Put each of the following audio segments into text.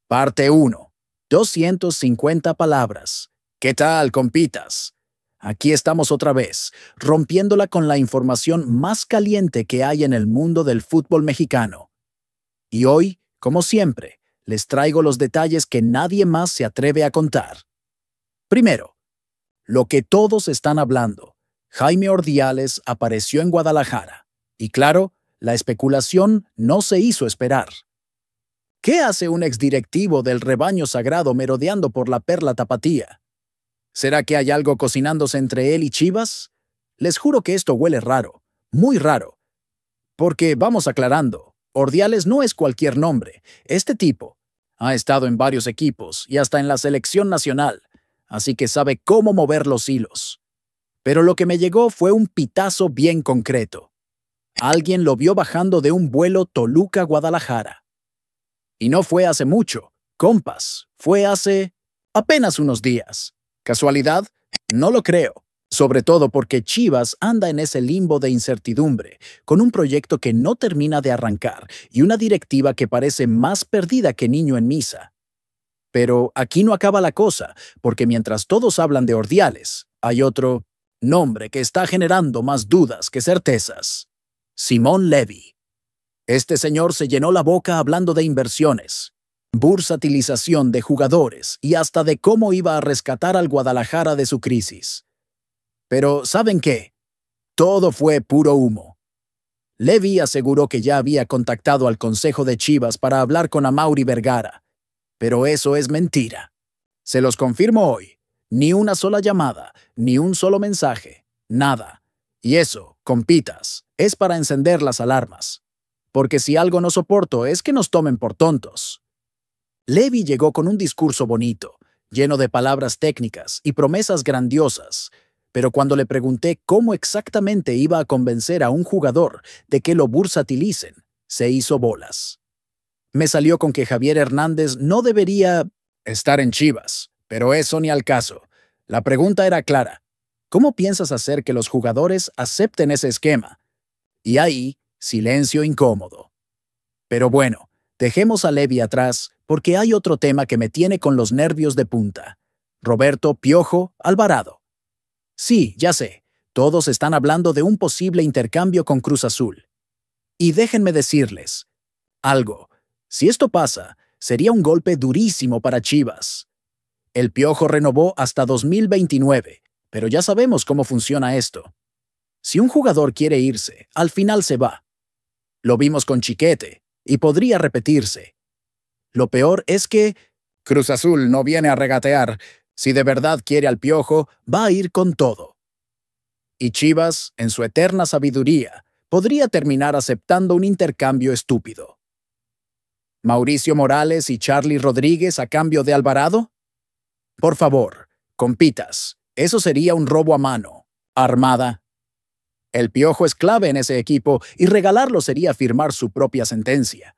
Parte 1. 250 palabras. ¿Qué tal, compitas? Aquí estamos otra vez, rompiéndola con la información más caliente que hay en el mundo del fútbol mexicano. Y hoy, como siempre, les traigo los detalles que nadie más se atreve a contar. Primero, lo que todos están hablando. Jaime Ordiales apareció en Guadalajara. Y claro, la especulación no se hizo esperar. ¿Qué hace un exdirectivo del rebaño sagrado merodeando por la perla tapatía? ¿Será que hay algo cocinándose entre él y Chivas? Les juro que esto huele raro, muy raro. Porque, vamos aclarando, Ordiales no es cualquier nombre. Este tipo ha estado en varios equipos y hasta en la selección nacional, así que sabe cómo mover los hilos. Pero lo que me llegó fue un pitazo bien concreto. Alguien lo vio bajando de un vuelo Toluca-Guadalajara. Y no fue hace mucho, compas, fue hace apenas unos días. ¿Casualidad? No lo creo. Sobre todo porque Chivas anda en ese limbo de incertidumbre, con un proyecto que no termina de arrancar y una directiva que parece más perdida que niño en misa. Pero aquí no acaba la cosa, porque mientras todos hablan de Ordiales, hay otro nombre que está generando más dudas que certezas. Simón Levy. Este señor se llenó la boca hablando de inversiones, bursatilización de jugadores y hasta de cómo iba a rescatar al Guadalajara de su crisis. Pero, ¿saben qué? Todo fue puro humo. Levy aseguró que ya había contactado al Consejo de Chivas para hablar con Amaury Vergara. Pero eso es mentira. Se los confirmo hoy. Ni una sola llamada, ni un solo mensaje, nada. Y eso, compitas, es para encender las alarmas. Porque si algo no soporto es que nos tomen por tontos. Levy llegó con un discurso bonito, lleno de palabras técnicas y promesas grandiosas, pero cuando le pregunté cómo exactamente iba a convencer a un jugador de que lo bursatilicen, se hizo bolas. Me salió con que Javier Hernández no debería estar en Chivas, pero eso ni al caso. La pregunta era clara. ¿Cómo piensas hacer que los jugadores acepten ese esquema? Y ahí, silencio incómodo. Pero bueno, dejemos a Levy atrás porque hay otro tema que me tiene con los nervios de punta. Roberto Piojo Alvarado. Sí, ya sé, todos están hablando de un posible intercambio con Cruz Azul. Y déjenme decirles algo. Si esto pasa, sería un golpe durísimo para Chivas. El Piojo renovó hasta 2029, pero ya sabemos cómo funciona esto. Si un jugador quiere irse, al final se va. Lo vimos con Chiquete, y podría repetirse. Lo peor es que Cruz Azul no viene a regatear. Si de verdad quiere al Piojo, va a ir con todo. Y Chivas, en su eterna sabiduría, podría terminar aceptando un intercambio estúpido. ¿Mauricio Morales y Charly Rodríguez a cambio de Alvarado? Por favor, compitas, eso sería un robo a mano, armada. El Piojo es clave en ese equipo y regalarlo sería firmar su propia sentencia.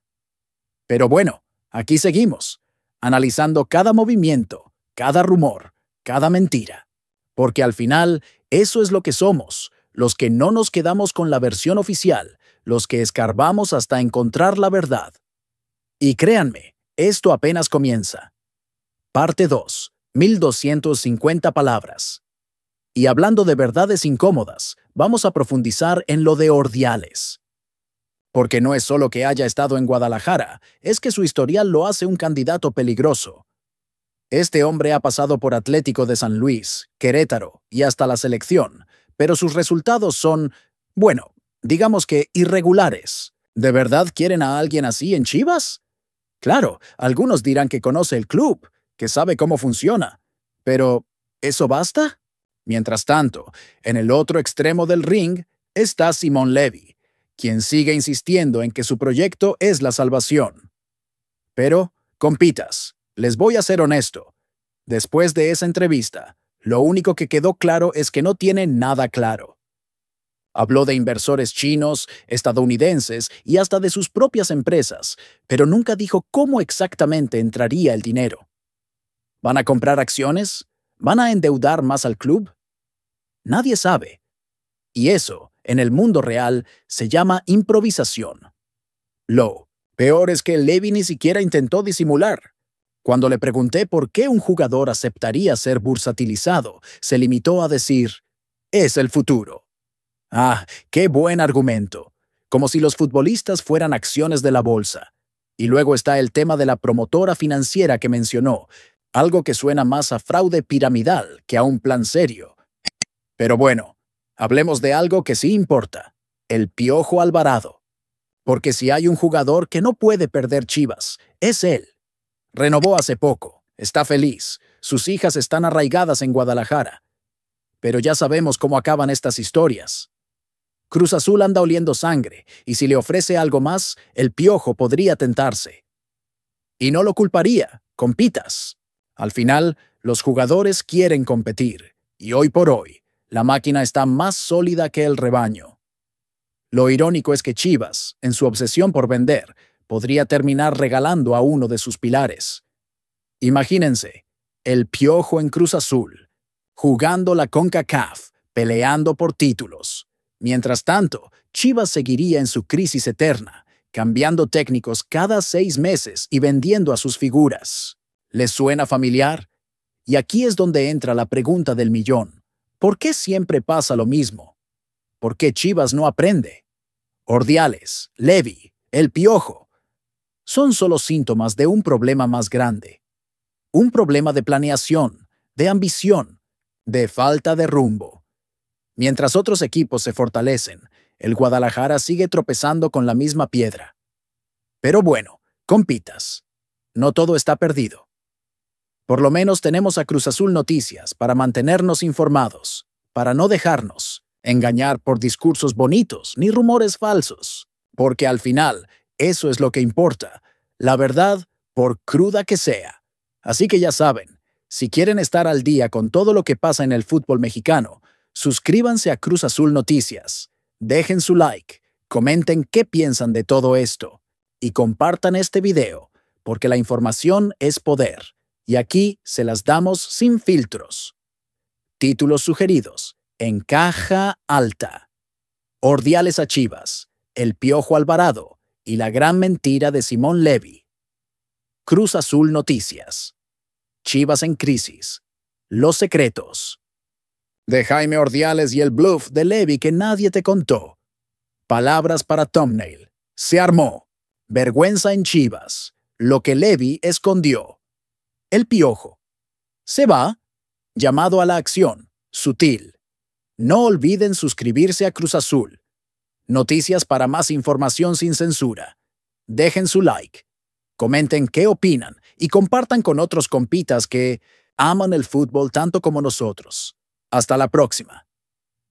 Pero bueno, aquí seguimos, analizando cada movimiento, cada rumor, cada mentira. Porque al final, eso es lo que somos, los que no nos quedamos con la versión oficial, los que escarbamos hasta encontrar la verdad. Y créanme, esto apenas comienza. Parte 2, 1250 palabras. Y hablando de verdades incómodas, vamos a profundizar en lo de Ordiales. Porque no es solo que haya estado en Guadalajara, es que su historial lo hace un candidato peligroso. Este hombre ha pasado por Atlético de San Luis, Querétaro y hasta la selección, pero sus resultados son, bueno, digamos que irregulares. ¿De verdad quieren a alguien así en Chivas? Claro, algunos dirán que conoce el club, que sabe cómo funciona. Pero, ¿eso basta? Mientras tanto, en el otro extremo del ring está Simón Levy, quien sigue insistiendo en que su proyecto es la salvación. Pero, compitas, les voy a ser honesto. Después de esa entrevista, lo único que quedó claro es que no tiene nada claro. Habló de inversores chinos, estadounidenses y hasta de sus propias empresas, pero nunca dijo cómo exactamente entraría el dinero. ¿Van a comprar acciones? ¿Van a endeudar más al club? Nadie sabe. Y eso, en el mundo real, se llama improvisación. Lo peor es que Levy ni siquiera intentó disimular. Cuando le pregunté por qué un jugador aceptaría ser bursatilizado, se limitó a decir, es el futuro. Ah, qué buen argumento. Como si los futbolistas fueran acciones de la bolsa. Y luego está el tema de la promotora financiera que mencionó, algo que suena más a fraude piramidal que a un plan serio. Pero bueno, hablemos de algo que sí importa, el Piojo Alvarado. Porque si hay un jugador que no puede perder Chivas, es él. Renovó hace poco, está feliz, sus hijas están arraigadas en Guadalajara. Pero ya sabemos cómo acaban estas historias. Cruz Azul anda oliendo sangre, y si le ofrece algo más, el Piojo podría tentarse. Y no lo culparía, compitas. Al final, los jugadores quieren competir, y hoy por hoy, la máquina está más sólida que el rebaño. Lo irónico es que Chivas, en su obsesión por vender, podría terminar regalando a uno de sus pilares. Imagínense, el Piojo en Cruz Azul, jugando la CONCACAF, peleando por títulos. Mientras tanto, Chivas seguiría en su crisis eterna, cambiando técnicos cada 6 meses y vendiendo a sus figuras. ¿Les suena familiar? Y aquí es donde entra la pregunta del millón. ¿Por qué siempre pasa lo mismo? ¿Por qué Chivas no aprende? Ordiales, Levy, el Piojo. Son solo síntomas de un problema más grande. Un problema de planeación, de ambición, de falta de rumbo. Mientras otros equipos se fortalecen, el Guadalajara sigue tropezando con la misma piedra. Pero bueno, compitas. No todo está perdido. Por lo menos tenemos a Cruz Azul Noticias para mantenernos informados, para no dejarnos engañar por discursos bonitos ni rumores falsos. Porque al final, eso es lo que importa, la verdad, por cruda que sea. Así que ya saben, si quieren estar al día con todo lo que pasa en el fútbol mexicano, suscríbanse a Cruz Azul Noticias, dejen su like, comenten qué piensan de todo esto y compartan este video, porque la información es poder, y aquí se las damos sin filtros. Títulos sugeridos, en caja alta. Ordiales a Chivas, el Piojo Alvarado y la gran mentira de Simón Levy. Cruz Azul Noticias. Chivas en crisis. Los secretos. De Jaime Ordiales y el bluff de Levy que nadie te contó. Palabras para thumbnail. Se armó. Vergüenza en Chivas. Lo que Levy escondió. El Piojo. Se va. Llamado a la acción. Sutil. No olviden suscribirse a Cruz Azul. Noticias para más información sin censura. Dejen su like. Comenten qué opinan y compartan con otros compitas que aman el fútbol tanto como nosotros. Hasta la próxima.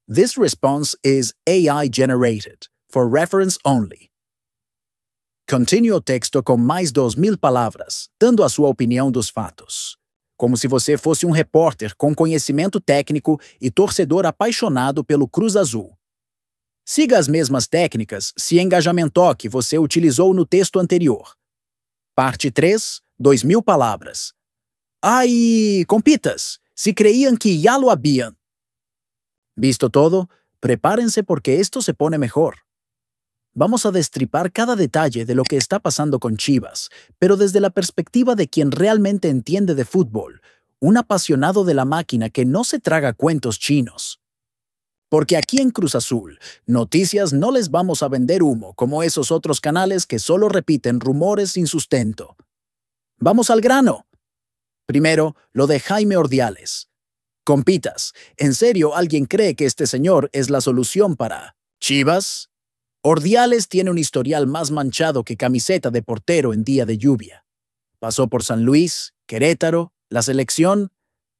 This response is AI generated, for reference only. Continue o texto com mais 2.000 palavras, dando a sua opinião dos fatos. Como se você fosse um repórter com conhecimento técnico e torcedor apaixonado pelo Cruz Azul. Siga as mesmas técnicas se engajamento que você utilizou no texto anterior. Parte 3, 2.000 palavras. ¡Ay, compitas! Si creían que ya lo habían. ¿Visto todo? Prepárense porque esto se pone mejor. Vamos a destripar cada detalle de lo que está pasando con Chivas, pero desde la perspectiva de quien realmente entiende de fútbol, un apasionado de la máquina que no se traga cuentos chinos. Porque aquí en Cruz Azul, noticias no les vamos a vender humo como esos otros canales que solo repiten rumores sin sustento. Vamos al grano. Primero, lo de Jaime Ordiales. Compitas, ¿en serio alguien cree que este señor es la solución para Chivas? Ordiales tiene un historial más manchado que camiseta de portero en día de lluvia. Pasó por San Luis, Querétaro, la selección,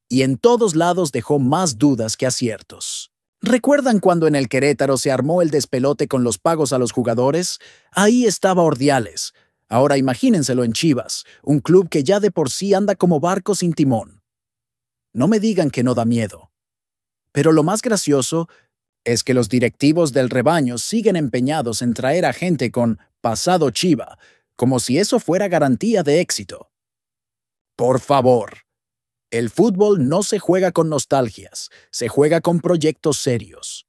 y en todos lados dejó más dudas que aciertos. ¿Recuerdan cuando en el Querétaro se armó el despelote con los pagos a los jugadores? Ahí estaba Ordiales. Ahora imagínenselo en Chivas, un club que ya de por sí anda como barco sin timón. No me digan que no da miedo. Pero lo más gracioso es que los directivos del rebaño siguen empeñados en traer a gente con pasado Chiva, como si eso fuera garantía de éxito. Por favor. El fútbol no se juega con nostalgias, se juega con proyectos serios.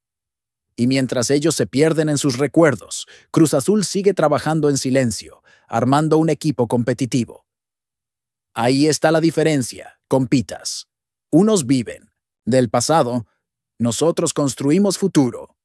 Y mientras ellos se pierden en sus recuerdos, Cruz Azul sigue trabajando en silencio, armando un equipo competitivo. Ahí está la diferencia, compitas. Unos viven del pasado, nosotros construimos futuro.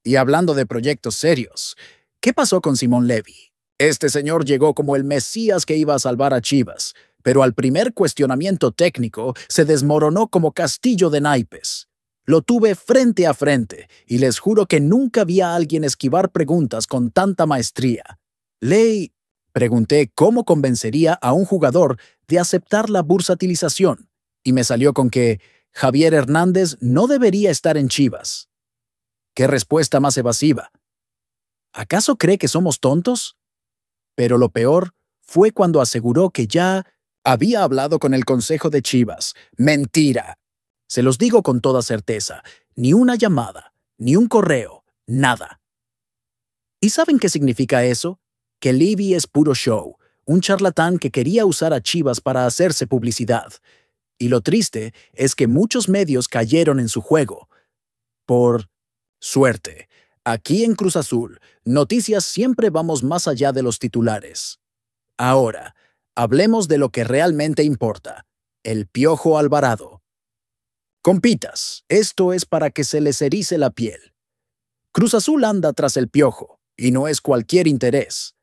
Y hablando de proyectos serios, ¿qué pasó con Simón Levy? Este señor llegó como el Mesías que iba a salvar a Chivas, pero al primer cuestionamiento técnico se desmoronó como castillo de naipes. Lo tuve frente a frente y les juro que nunca vi a alguien esquivar preguntas con tanta maestría. Pregunté cómo convencería a un jugador de aceptar la bursatilización y me salió con que Javier Hernández no debería estar en Chivas. ¿Qué respuesta más evasiva? ¿Acaso cree que somos tontos? Pero lo peor fue cuando aseguró que ya había hablado con el Consejo de Chivas. ¡Mentira! Se los digo con toda certeza, ni una llamada, ni un correo, nada. ¿Y saben qué significa eso? Que Levy es puro show, un charlatán que quería usar a Chivas para hacerse publicidad. Y lo triste es que muchos medios cayeron en su juego. Por suerte, aquí en Cruz Azul, noticias siempre vamos más allá de los titulares. Ahora, hablemos de lo que realmente importa, el Piojo Alvarado. Compitas, esto es para que se les erice la piel. Cruz Azul anda tras el Piojo, y no es cualquier interés.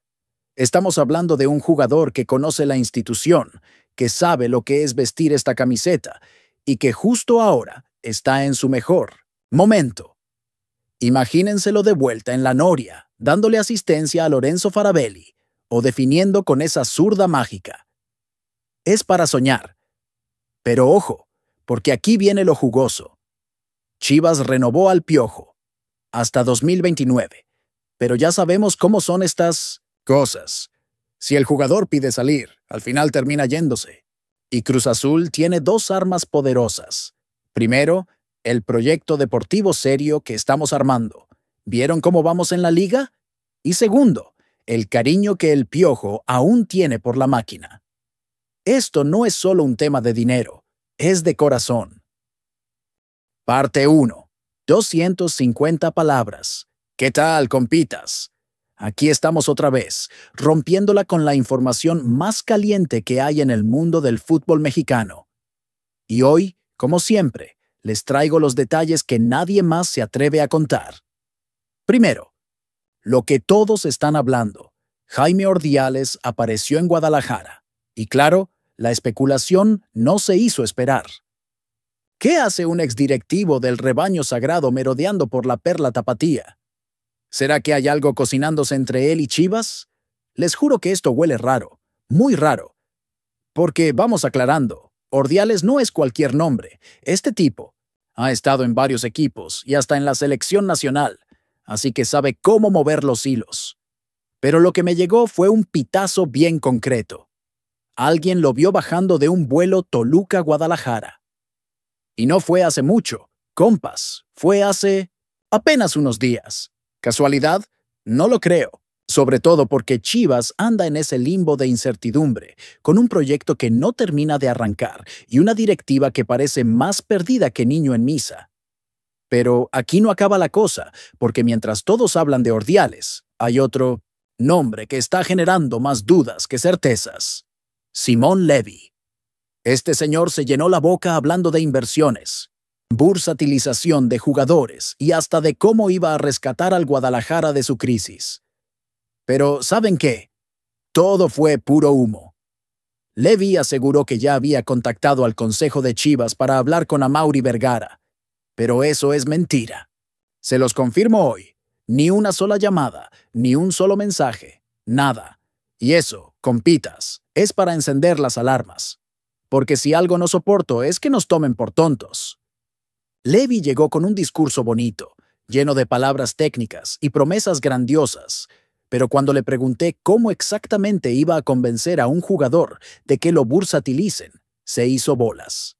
Estamos hablando de un jugador que conoce la institución, que sabe lo que es vestir esta camiseta, y que justo ahora está en su mejor momento. Imagínenselo de vuelta en la Noria, dándole asistencia a Lorenzo Farabelli, o definiendo con esa zurda mágica. Es para soñar. Pero ojo, porque aquí viene lo jugoso. Chivas renovó al Piojo hasta 2029, pero ya sabemos cómo son estas cosas. Si el jugador pide salir, al final termina yéndose. Y Cruz Azul tiene dos armas poderosas. Primero, el proyecto deportivo serio que estamos armando. ¿Vieron cómo vamos en la liga? Y segundo, el cariño que el Piojo aún tiene por la máquina. Esto no es solo un tema de dinero, es de corazón. Parte 1. 250 palabras. ¿Qué tal, compitas? Aquí estamos otra vez, rompiéndola con la información más caliente que hay en el mundo del fútbol mexicano. Y hoy, como siempre, les traigo los detalles que nadie más se atreve a contar. Primero, lo que todos están hablando. Jaime Ordiales apareció en Guadalajara. Y claro, la especulación no se hizo esperar. ¿Qué hace un exdirectivo del rebaño sagrado merodeando por la perla tapatía? ¿Será que hay algo cocinándose entre él y Chivas? Les juro que esto huele raro, muy raro. Porque, vamos aclarando, Ordiales no es cualquier nombre. Este tipo ha estado en varios equipos y hasta en la selección nacional, así que sabe cómo mover los hilos. Pero lo que me llegó fue un pitazo bien concreto. Alguien lo vio bajando de un vuelo Toluca-Guadalajara. Y no fue hace mucho, compas, fue hace apenas unos días. ¿Casualidad? No lo creo. Sobre todo porque Chivas anda en ese limbo de incertidumbre, con un proyecto que no termina de arrancar y una directiva que parece más perdida que niño en misa. Pero aquí no acaba la cosa, porque mientras todos hablan de Ordiales, hay otro nombre que está generando más dudas que certezas. Simón Levy. Este señor se llenó la boca hablando de inversiones, bursatilización de jugadores y hasta de cómo iba a rescatar al Guadalajara de su crisis. Pero, ¿saben qué? Todo fue puro humo. Levy aseguró que ya había contactado al Consejo de Chivas para hablar con Amaury Vergara. Pero eso es mentira. Se los confirmo hoy. Ni una sola llamada, ni un solo mensaje, nada. Y eso, compitas, es para encender las alarmas. Porque si algo no soporto es que nos tomen por tontos. Levy llegó con un discurso bonito, lleno de palabras técnicas y promesas grandiosas, pero cuando le pregunté cómo exactamente iba a convencer a un jugador de que lo bursatilicen, se hizo bolas.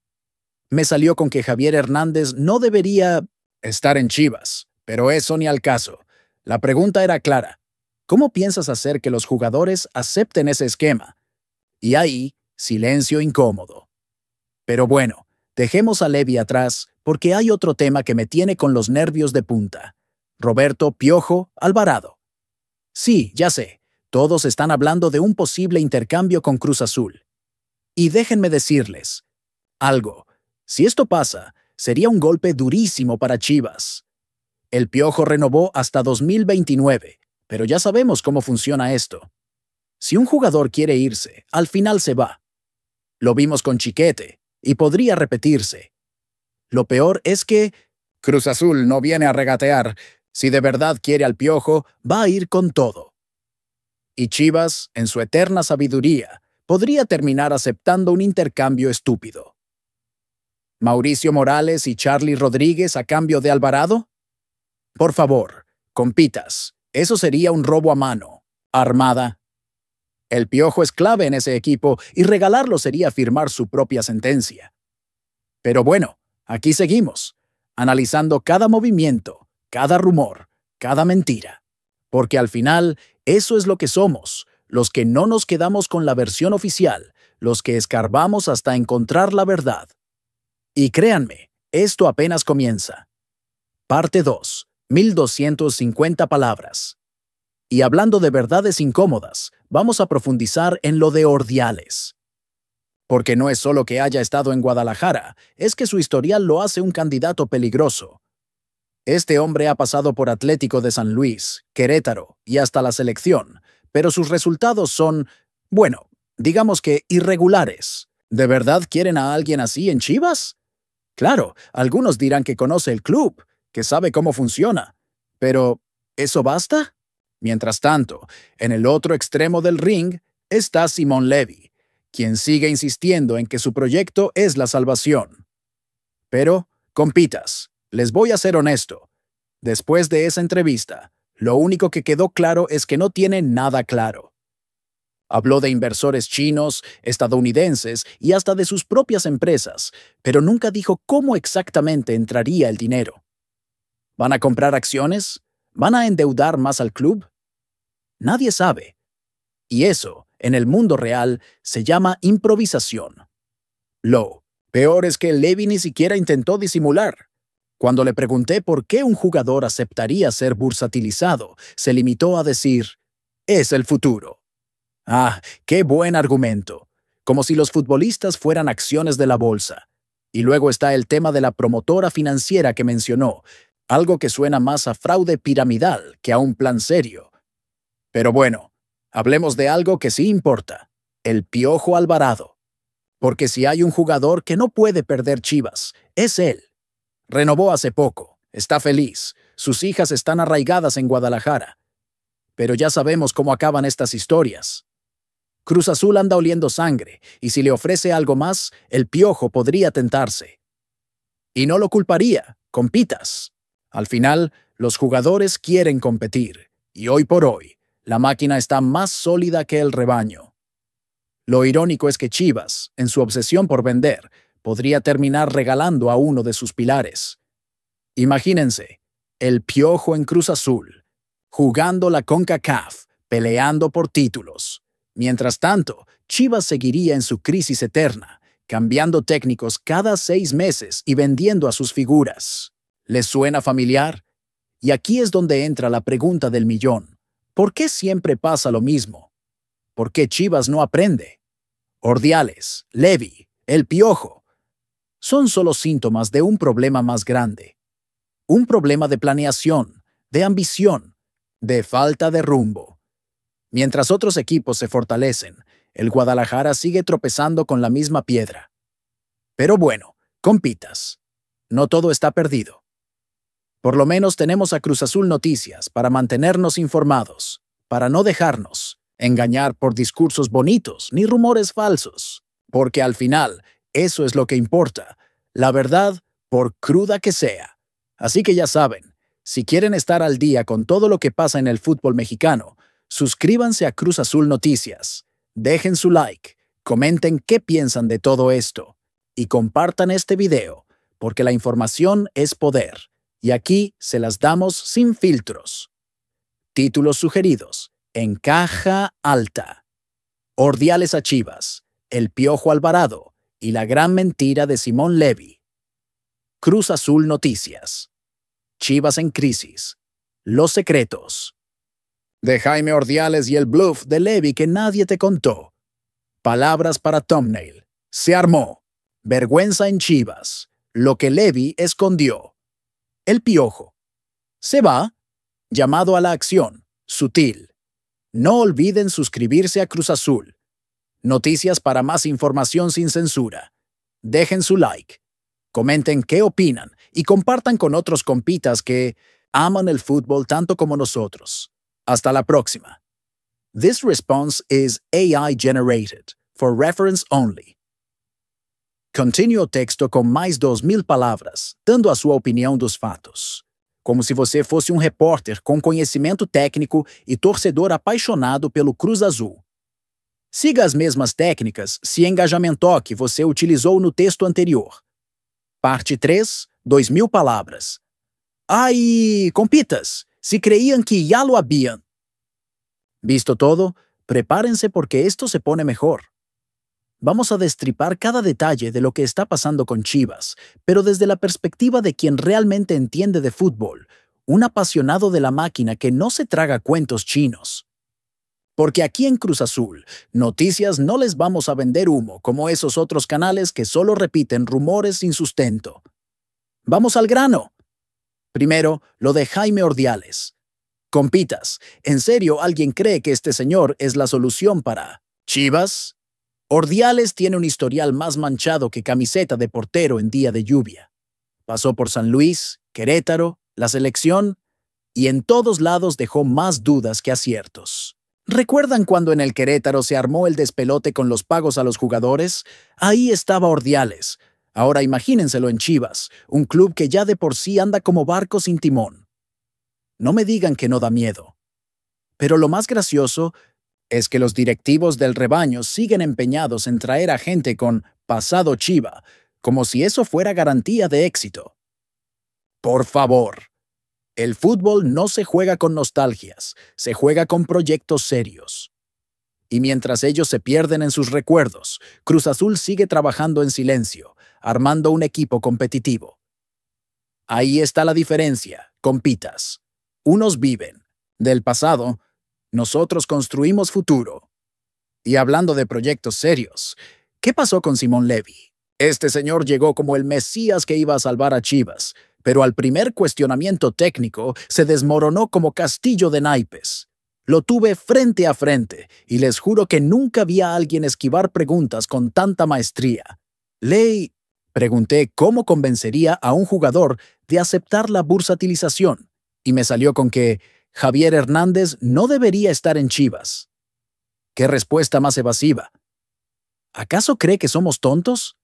Me salió con que Javier Hernández no debería estar en Chivas, pero eso ni al caso. La pregunta era clara. ¿Cómo piensas hacer que los jugadores acepten ese esquema? Y ahí, silencio incómodo. Pero bueno, dejemos a Levy atrás porque hay otro tema que me tiene con los nervios de punta. Roberto Piojo Alvarado. Sí, ya sé, todos están hablando de un posible intercambio con Cruz Azul. Y déjenme decirles algo. Si esto pasa, sería un golpe durísimo para Chivas. El Piojo renovó hasta 2029, pero ya sabemos cómo funciona esto. Si un jugador quiere irse, al final se va. Lo vimos con Chiquete, y podría repetirse. Lo peor es que Cruz Azul no viene a regatear. Si de verdad quiere al Piojo, va a ir con todo. Y Chivas, en su eterna sabiduría, podría terminar aceptando un intercambio estúpido. ¿Mauricio Morales y Charly Rodríguez a cambio de Alvarado? Por favor, compitas. Eso sería un robo a mano, armada. El Piojo es clave en ese equipo y regalarlo sería firmar su propia sentencia. Pero bueno, aquí seguimos, analizando cada movimiento, cada rumor, cada mentira. Porque al final, eso es lo que somos, los que no nos quedamos con la versión oficial, los que escarbamos hasta encontrar la verdad. Y créanme, esto apenas comienza. Parte 2, 1250 palabras. Y hablando de verdades incómodas, vamos a profundizar en lo de Ordiales. Porque no es solo que haya estado en Guadalajara, es que su historial lo hace un candidato peligroso. Este hombre ha pasado por Atlético de San Luis, Querétaro y hasta la selección, pero sus resultados son, bueno, digamos que irregulares. ¿De verdad quieren a alguien así en Chivas? Claro, algunos dirán que conoce el club, que sabe cómo funciona. Pero, ¿eso basta? Mientras tanto, en el otro extremo del ring está Simón Levy, quien sigue insistiendo en que su proyecto es la salvación. Pero, compitas, les voy a ser honesto. Después de esa entrevista, lo único que quedó claro es que no tiene nada claro. Habló de inversores chinos, estadounidenses y hasta de sus propias empresas, pero nunca dijo cómo exactamente entraría el dinero. ¿Van a comprar acciones? ¿Van a endeudar más al club? Nadie sabe. Y eso, en el mundo real, se llama improvisación. Lo peor es que Levy ni siquiera intentó disimular. Cuando le pregunté por qué un jugador aceptaría ser bursatilizado, se limitó a decir, es el futuro. Ah, qué buen argumento. Como si los futbolistas fueran acciones de la bolsa. Y luego está el tema de la promotora financiera que mencionó, algo que suena más a fraude piramidal que a un plan serio. Pero bueno, hablemos de algo que sí importa, el Piojo Alvarado. Porque si hay un jugador que no puede perder Chivas, es él. Renovó hace poco, está feliz, sus hijas están arraigadas en Guadalajara. Pero ya sabemos cómo acaban estas historias. Cruz Azul anda oliendo sangre, y si le ofrece algo más, el Piojo podría tentarse. Y no lo culparía, compitas. Al final, los jugadores quieren competir, y hoy por hoy, la máquina está más sólida que el rebaño. Lo irónico es que Chivas, en su obsesión por vender, podría terminar regalando a uno de sus pilares. Imagínense, el Piojo en Cruz Azul, jugando la CONCACAF, peleando por títulos. Mientras tanto, Chivas seguiría en su crisis eterna, cambiando técnicos cada 6 meses y vendiendo a sus figuras. ¿Les suena familiar? Y aquí es donde entra la pregunta del millón. ¿Por qué siempre pasa lo mismo? ¿Por qué Chivas no aprende? Ordiales, Levy, el Piojo. Son solo síntomas de un problema más grande. Un problema de planeación, de ambición, de falta de rumbo. Mientras otros equipos se fortalecen, el Guadalajara sigue tropezando con la misma piedra. Pero bueno, compitas. No todo está perdido. Por lo menos tenemos a Cruz Azul Noticias para mantenernos informados, para no dejarnos engañar por discursos bonitos ni rumores falsos, porque al final, eso es lo que importa, la verdad, por cruda que sea. Así que ya saben, si quieren estar al día con todo lo que pasa en el fútbol mexicano, suscríbanse a Cruz Azul Noticias, dejen su like, comenten qué piensan de todo esto y compartan este video, porque la información es poder. Y aquí se las damos sin filtros. Títulos sugeridos. En caja alta. Ordiales a Chivas. El Piojo Alvarado. Y la gran mentira de Simón Levy. Cruz Azul Noticias. Chivas en crisis. Los secretos. De Jaime Ordiales y el bluff de Levy que nadie te contó. Palabras para thumbnail. Se armó. Vergüenza en Chivas. Lo que Levy escondió. El Piojo. Se va. Llamado a la acción. Sutil. No olviden suscribirse a Cruz Azul. Noticias para más información sin censura. Dejen su like. Comenten qué opinan y compartan con otros compitas que aman el fútbol tanto como nosotros. Hasta la próxima. This response is AI generated, for reference only. Continue o texto com mais 2.000 palavras, dando a sua opinião dos fatos. Como se você fosse um repórter com conhecimento técnico e torcedor apaixonado pelo Cruz Azul. Siga as mesmas técnicas se engajamentou que você utilizou no texto anterior. Parte 3, 2.000 palavras. Ai, compitas, se creiam que ya lo habían. Visto todo, prepárense porque esto se pone mejor. Vamos a destripar cada detalle de lo que está pasando con Chivas, pero desde la perspectiva de quien realmente entiende de fútbol, un apasionado de la máquina que no se traga cuentos chinos. Porque aquí en Cruz Azul, noticias no les vamos a vender humo como esos otros canales que solo repiten rumores sin sustento. Vamos al grano. Primero, lo de Jaime Ordiales. Compitas, ¿en serio alguien cree que este señor es la solución para Chivas? Ordiales tiene un historial más manchado que camiseta de portero en día de lluvia. Pasó por San Luis, Querétaro, la selección, y en todos lados dejó más dudas que aciertos. ¿Recuerdan cuando en el Querétaro se armó el despelote con los pagos a los jugadores? Ahí estaba Ordiales. Ahora imagínenselo en Chivas, un club que ya de por sí anda como barco sin timón. No me digan que no da miedo. Pero lo más gracioso es que los directivos del rebaño siguen empeñados en traer a gente con pasado Chiva, como si eso fuera garantía de éxito. Por favor, el fútbol no se juega con nostalgias, se juega con proyectos serios. Y mientras ellos se pierden en sus recuerdos, Cruz Azul sigue trabajando en silencio, armando un equipo competitivo. Ahí está la diferencia, compitas. Unos viven del pasado, nosotros construimos futuro. Y hablando de proyectos serios, ¿qué pasó con Simón Levy? Este señor llegó como el Mesías que iba a salvar a Chivas, pero al primer cuestionamiento técnico se desmoronó como castillo de naipes. Lo tuve frente a frente y les juro que nunca vi a alguien esquivar preguntas con tanta maestría. Pregunté cómo convencería a un jugador de aceptar la bursatilización y me salió con que Javier Hernández no debería estar en Chivas. ¿Qué respuesta más evasiva? ¿Acaso cree que somos tontos?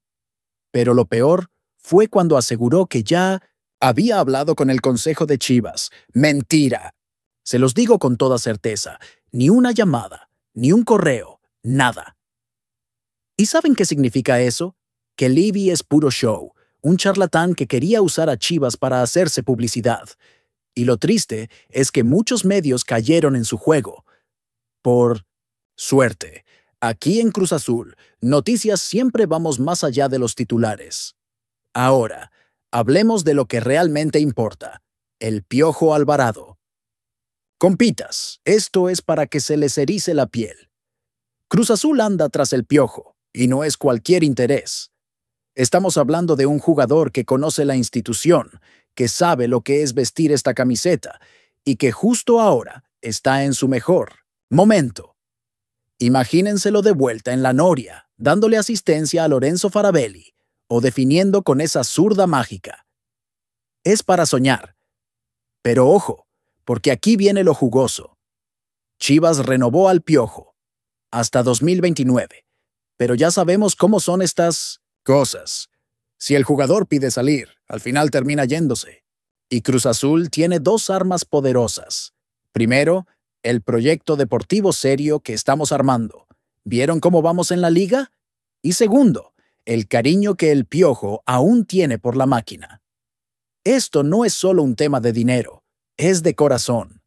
Pero lo peor fue cuando aseguró que ya había hablado con el Consejo de Chivas. ¡Mentira! Se los digo con toda certeza, ni una llamada, ni un correo, nada. ¿Y saben qué significa eso? Que Levy es puro show, un charlatán que quería usar a Chivas para hacerse publicidad. Y lo triste es que muchos medios cayeron en su juego. Por suerte, aquí en Cruz Azul, noticias siempre vamos más allá de los titulares. Ahora, hablemos de lo que realmente importa, el Piojo Alvarado. Compitas, esto es para que se les erice la piel. Cruz Azul anda tras el Piojo, y no es cualquier interés. Estamos hablando de un jugador que conoce la institución, que sabe lo que es vestir esta camiseta, y que justo ahora está en su mejor momento. Imagínenselo de vuelta en la Noria, dándole asistencia a Lorenzo Farabelli, o definiendo con esa zurda mágica. Es para soñar. Pero ojo, porque aquí viene lo jugoso. Chivas renovó al Piojo, hasta 2029, pero ya sabemos cómo son estas cosas. Si el jugador pide salir, al final termina yéndose. Y Cruz Azul tiene dos armas poderosas. Primero, el proyecto deportivo serio que estamos armando. ¿Vieron cómo vamos en la liga? Y segundo, el cariño que el Piojo aún tiene por la máquina. Esto no es solo un tema de dinero, es de corazón.